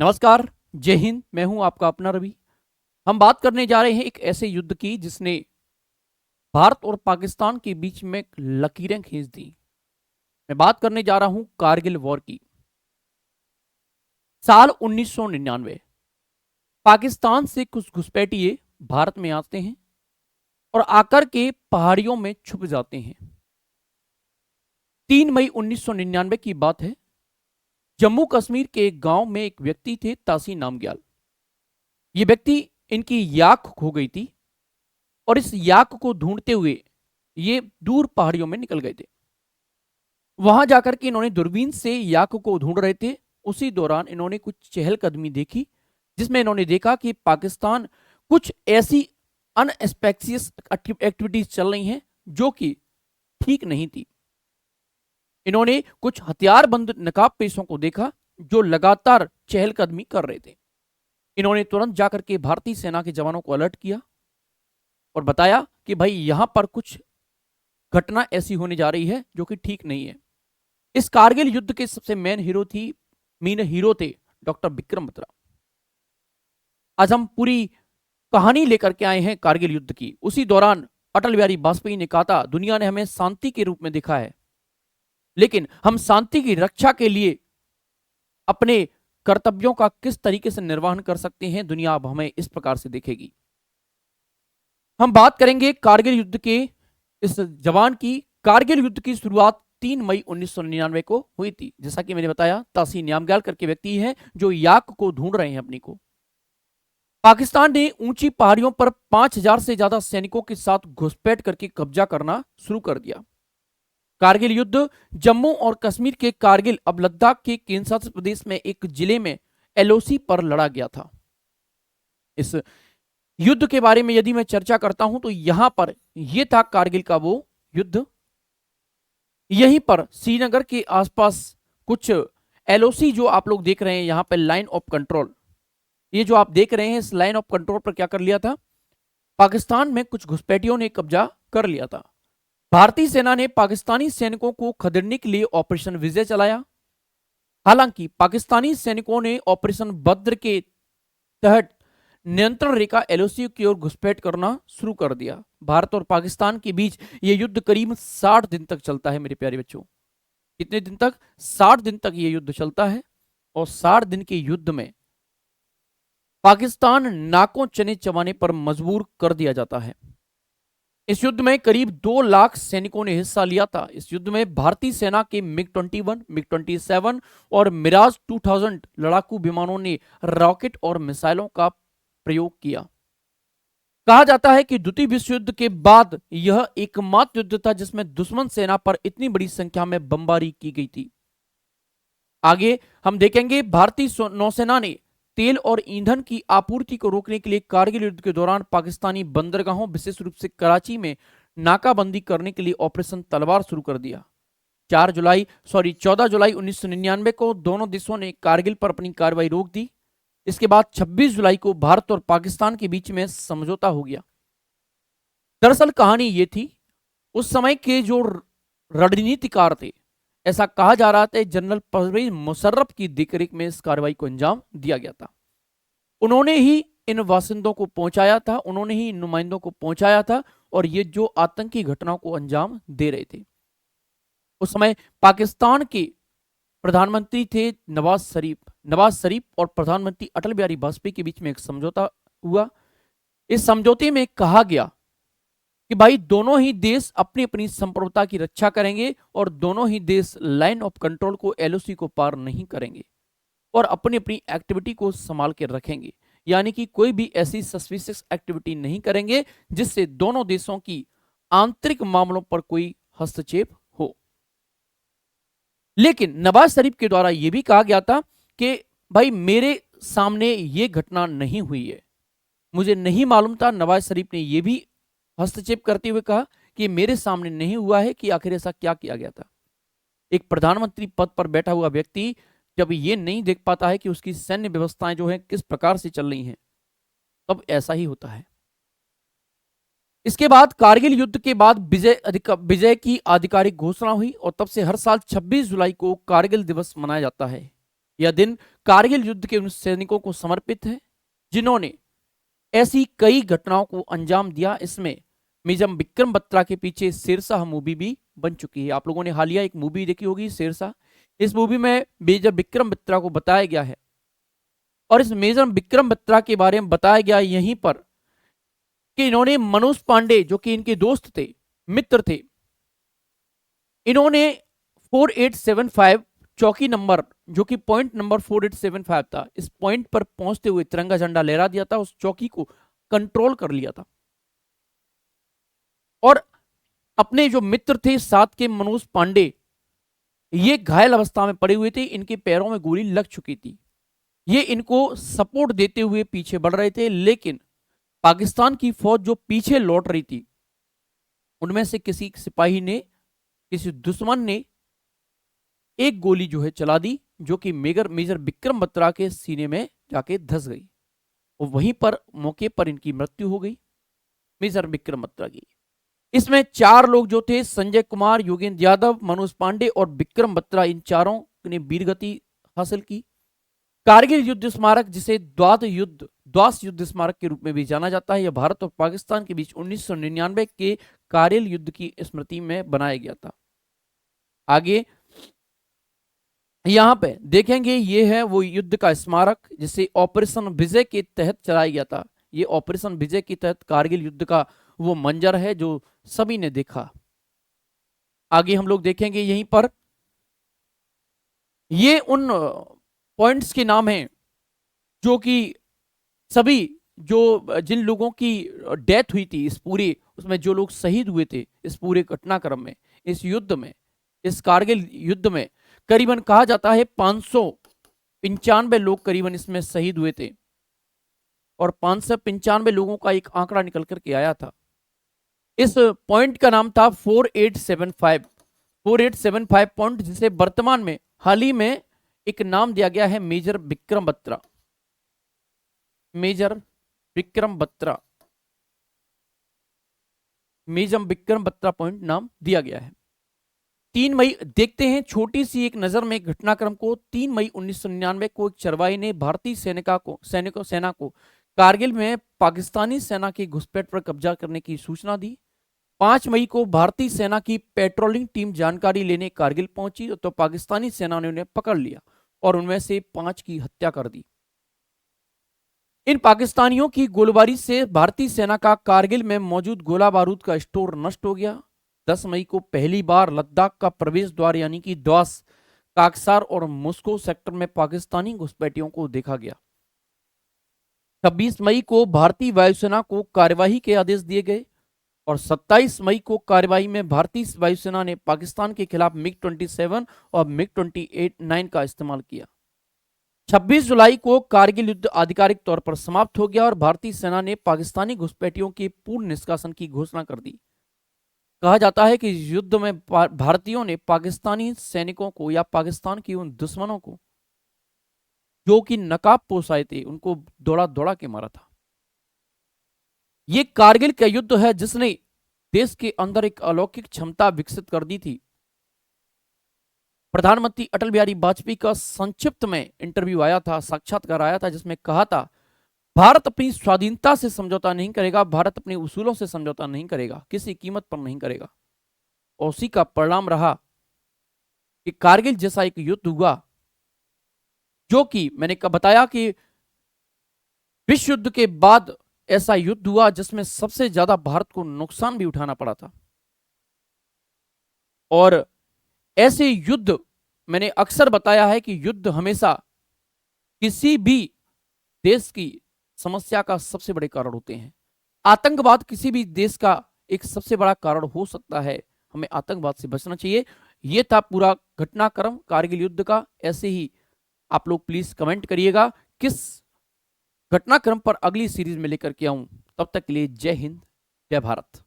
नमस्कार, जय हिंद। मैं हूं आपका अपना रवि। हम बात करने जा रहे हैं एक ऐसे युद्ध की जिसने भारत और पाकिस्तान के बीच में लकीरें खींच दी। मैं बात करने जा रहा हूं कारगिल वॉर की। साल 1999। पाकिस्तान से कुछ घुसपैठिए भारत में आते हैं और आकर के पहाड़ियों में छुप जाते हैं। 3 मई 1999 की बात है। जम्मू कश्मीर के एक गांव में एक व्यक्ति थे, तासी नामग्याल। ये व्यक्ति, इनकी याक खो गई थी और इस याक को ढूंढते हुए ये दूर पहाड़ियों में निकल गए थे। वहां जाकर के इन्होंने दूरबीन से याक को ढूंढ रहे थे। उसी दौरान इन्होंने कुछ चहलकदमी देखी, जिसमें इन्होंने देखा कि पाकिस्तान कुछ ऐसी अनएक्सपेक्शियस एक्टिविटीज चल रही हैं जो कि ठीक नहीं थी। इन्होंने कुछ हथियारबंद नकाबपोशों को देखा जो लगातार चहलकदमी कर रहे थे। इन्होंने तुरंत जाकर के भारतीय सेना के जवानों को अलर्ट किया और बताया कि भाई यहां पर कुछ घटना ऐसी होने जा रही है जो कि ठीक नहीं है। इस कारगिल युद्ध के सबसे मेन हीरो थे डॉक्टर विक्रम बत्रा। आज हम पूरी कहानी लेकर के आए हैं कारगिल युद्ध की। उसी दौरान अटल बिहारी वाजपेयी ने कहा था, दुनिया ने हमें शांति के रूप में देखा है, लेकिन हम शांति की रक्षा के लिए अपने कर्तव्यों का किस तरीके से निर्वहन कर सकते हैं, दुनिया अब हमें इस प्रकार से देखेगी। हम बात करेंगे कारगिल युद्ध के इस जवान की। कारगिल युद्ध की शुरुआत 3 मई 1999 को हुई थी। जैसा कि मैंने बताया, तासी नामग्याल करके व्यक्ति हैं जो याक को ढूंढ रहे हैं अपनी को। पाकिस्तान ने ऊंची पहाड़ियों पर 5000 से ज्यादा सैनिकों के साथ घुसपैठ करके कब्जा करना शुरू कर दिया। कारगिल युद्ध जम्मू और कश्मीर के कारगिल, अब लद्दाख के केंद्रशासित प्रदेश में एक जिले में एलओसी पर लड़ा गया था। इस युद्ध के बारे में यदि मैं चर्चा करता हूं तो यहां पर यह था कारगिल का वो युद्ध। यहीं पर श्रीनगर के आसपास कुछ एलओसी जो आप लोग देख रहे हैं यहां पर लाइन ऑफ कंट्रोल, ये जो आप देख रहे हैं इस लाइन ऑफ कंट्रोल पर क्या कर लिया था, पाकिस्तान में कुछ घुसपैठियों ने कब्जा कर लिया था। भारतीय सेना ने पाकिस्तानी सैनिकों को खदेड़ने के लिए ऑपरेशन विजय चलाया। हालांकि पाकिस्तानी सैनिकों ने ऑपरेशन बद्र के तहत नियंत्रण रेखा एलओसी की ओर घुसपैठ करना शुरू कर दिया। भारत और पाकिस्तान के बीच यह युद्ध करीब 60 दिन तक चलता है मेरे प्यारे बच्चों। कितने दिन तक? 60 दिन तक यह युद्ध चलता है। और 60 दिन के युद्ध में पाकिस्तान नाकों चने चबाने पर मजबूर कर दिया जाता है। इस युद्ध में करीब 2 लाख सैनिकों ने हिस्सा लिया था। इस युद्ध में भारतीय सेना के मिग-21, मिग-27 और मिराज 2000 लड़ाकू विमानों ने रॉकेट और मिसाइलों का प्रयोग किया। कहा जाता है कि द्वितीय विश्व युद्ध के बाद यह एकमात्र युद्ध था जिसमें दुश्मन सेना पर इतनी बड़ी संख्या में बमबारी की गई थी। आगे हम देखेंगे भारतीय नौसेना ने तेल और ईंधन की आपूर्ति को रोकने के लिए कारगिल युद्ध के दौरान पाकिस्तानी बंदरगाहों, विशेष रूप से कराची में नाकाबंदी करने के लिए ऑपरेशन तलवार शुरू कर दिया। 14 जुलाई 1999 को दोनों देशों ने कारगिल पर अपनी कार्रवाई रोक दी। इसके बाद 26 जुलाई को भारत और पाकिस्तान के बीच में समझौता हो गया। दरअसल कहानी ये थी, उस समय के जो रणनीतिकार थे, ऐसा कहा जा रहा था जनरल परवेज मुशर्रफ की देखरेख में इस कार्रवाई को अंजाम दिया गया था। उन्होंने ही इन बासिंदों को पहुंचाया था, उन्होंने ही इन नुमाइंदों को पहुंचाया था और ये जो आतंकी घटनाओं को अंजाम दे रहे थे। उस समय पाकिस्तान के प्रधानमंत्री थे नवाज शरीफ और प्रधानमंत्री अटल बिहारी वाजपेयी के बीच में एक समझौता हुआ। इस समझौते में कहा गया कि भाई दोनों ही देश अपनी अपनी संप्रभुता की रक्षा करेंगे और दोनों ही देश लाइन ऑफ कंट्रोल को, एलओसी को पार नहीं करेंगे और अपनी अपनी एक्टिविटी को संभाल के रखेंगे। यानी कि कोई भी ऐसी सस्पिशियस एक्टिविटी नहीं करेंगे जिससे दोनों देशों की आंतरिक मामलों पर कोई हस्तक्षेप हो। लेकिन नवाज शरीफ के द्वारा यह भी कहा गया था कि भाई मेरे सामने यह घटना नहीं हुई है। मुझे नहीं मालूम था, नवाज शरीफ ने यह भी हस्तक्षेप करते हुए कहा कि मेरे सामने नहीं हुआ है कि आखिर ऐसा क्या किया गया था। एक प्रधानमंत्री पद पर बैठा हुआ व्यक्ति जब ये नहीं देख पाता है कि उसकी सैन्य व्यवस्थाएं जो है किस प्रकार से चल रही हैं, तब ऐसा ही होता है। इसके बाद कारगिल युद्ध के बाद विजय की आधिकारिक घोषणा हुई और तब से हर साल 26 जुलाई को कारगिल दिवस मनाया जाता है। यह दिन कारगिल युद्ध के उन सैनिकों को समर्पित है जिन्होंने ऐसी कई घटनाओं को अंजाम दिया। इसमें मेजर विक्रम बत्रा के पीछे शेरशाह मूवी भी बन चुकी है। आप लोगों ने हालिया एक मूवी देखी होगी शेरशाह। इस मूवी में मेजर विक्रम बत्रा को बताया गया है और इस मेजर विक्रम बत्रा के बारे में बताया गया यहीं पर कि इन्होंने मनोज पांडे जो कि इनके दोस्त थे, मित्र थे, इन्होंने 4875 चौकी नंबर जो कि पॉइंट नंबर 4875 था, इस पॉइंट पर पहुंचते हुए तिरंगा झंडा लहरा दिया था, उस चौकी को कंट्रोल कर लिया था। और अपने जो मित्र थे साथ के मनोज पांडे, ये घायल अवस्था में पड़े हुए थे, इनके पैरों में गोली लग चुकी थी। ये इनको सपोर्ट देते हुए पीछे बढ़ रहे थे, लेकिन पाकिस्तान की फौज जो पीछे लौट रही थी उनमें से किसी सिपाही ने, किसी दुश्मन ने एक गोली जो है चला दी जो कि मेजर विक्रम बत्रा के सीने में जाके धस गई और वहीं पर मौके पर इनकी मृत्यु हो गई, मेजर विक्रम बत्रा की। इसमें 4 लोग जो थे, संजय कुमार, योगेंद्र यादव, मनोज पांडे और विक्रम बत्रा, इन चारों ने वीरगति हासिल की। कारगिल युद्ध स्मारक, जिसे द्वास युद्ध स्मारक के रूप में भी जाना जाता है, यह भारत और पाकिस्तान के बीच 1999 के कारगिल युद्ध की स्मृति में बनाया गया था। आगे यहां पे देखेंगे, ये है वो युद्ध का स्मारक जिसे ऑपरेशन विजय के तहत चलाया गया था। ये ऑपरेशन विजय के तहत कारगिल युद्ध का वो मंजर है जो सभी ने देखा। आगे हम लोग देखेंगे यहीं पर, ये उन पॉइंट्स के नाम हैं जो कि सभी जिन लोगों की डेथ हुई थी इस पूरे, उसमें जो लोग शहीद हुए थे इस पूरे घटनाक्रम में, इस युद्ध में, इस कारगिल युद्ध में करीबन कहा जाता है 595 लोग करीबन इसमें शहीद हुए थे और 595 लोगों का एक आंकड़ा निकल करके आया था। इस पॉइंट का नाम था 4875 पॉइंट, जिसे वर्तमान में हाल ही में एक नाम दिया गया है major Vikram Batra. Major Vikram Batra point नाम दिया गया है। 3 मई देखते हैं छोटी सी एक नजर में घटनाक्रम को। 3 मई 1999 को एक चरवाही ने भारतीय सेना को कारगिल में पाकिस्तानी सेना की घुसपैठ पर कब्जा करने की सूचना दी। 5 मई को भारतीय सेना की पेट्रोलिंग टीम जानकारी लेने कारगिल पहुंची तो पाकिस्तानी सेना ने उन्हें पकड़ लिया और उनमें से 5 की हत्या कर दी। इन पाकिस्तानियों की गोलीबारी से भारतीय सेना का कारगिल में मौजूद गोला बारूद का स्टोर नष्ट हो गया। 10 मई को पहली बार लद्दाख का प्रवेश द्वार यानी कि द्वास, काकसार और मॉस्को सेक्टर में पाकिस्तानी घुसपैठियों को देखा गया। 26 मई को भारतीय वायुसेना को कार्यवाही के आदेश दिए गए और 27 मई को कार्यवाही में भारतीय वायुसेना ने पाकिस्तान के खिलाफ MiG-27 और MiG-29 का इस्तेमाल किया। 26 जुलाई को कारगिल युद्ध आधिकारिक तौर पर समाप्त हो गया और भारतीय सेना ने पाकिस्तानी घुसपैठियों के पूर्ण निष्कासन की घोषणा कर दी। कहा जाता है कि इस युद्ध में भारतीयों ने पाकिस्तानी सैनिकों को या पाकिस्तान के उन दुश्मनों को जो कि नकाब पोष आए थे उनको दौड़ा दौड़ा के मारा था। यह कारगिल का युद्ध है जिसने देश के अंदर एक अलौकिक क्षमता विकसित कर दी थी। प्रधानमंत्री अटल बिहारी वाजपेयी का संक्षिप्त में इंटरव्यू आया था, साक्षात्कार आया था, जिसमें कहा था भारत अपनी स्वाधीनता से समझौता नहीं करेगा, भारत अपने उसूलों से समझौता नहीं करेगा, किसी कीमत पर नहीं करेगा। और उसी का परिणाम रहा कि कारगिल जैसा एक युद्ध हुआ जो कि मैंने बताया कि विश्व युद्ध के बाद ऐसा युद्ध हुआ जिसमें सबसे ज्यादा भारत को नुकसान भी उठाना पड़ा था। और ऐसे युद्ध मैंने अक्सर बताया है कि युद्ध हमेशा किसी भी देश की समस्या का सबसे बड़े कारण होते हैं। आतंकवाद किसी भी देश का एक सबसे बड़ा कारण हो सकता है। हमें आतंकवाद से बचना चाहिए। यह था पूरा घटनाक्रम कारगिल युद्ध का। ऐसे ही आप लोग प्लीज कमेंट करिएगा किस घटनाक्रम पर अगली सीरीज में लेकर के आऊं। तब तक के लिए जय हिंद, जय भारत।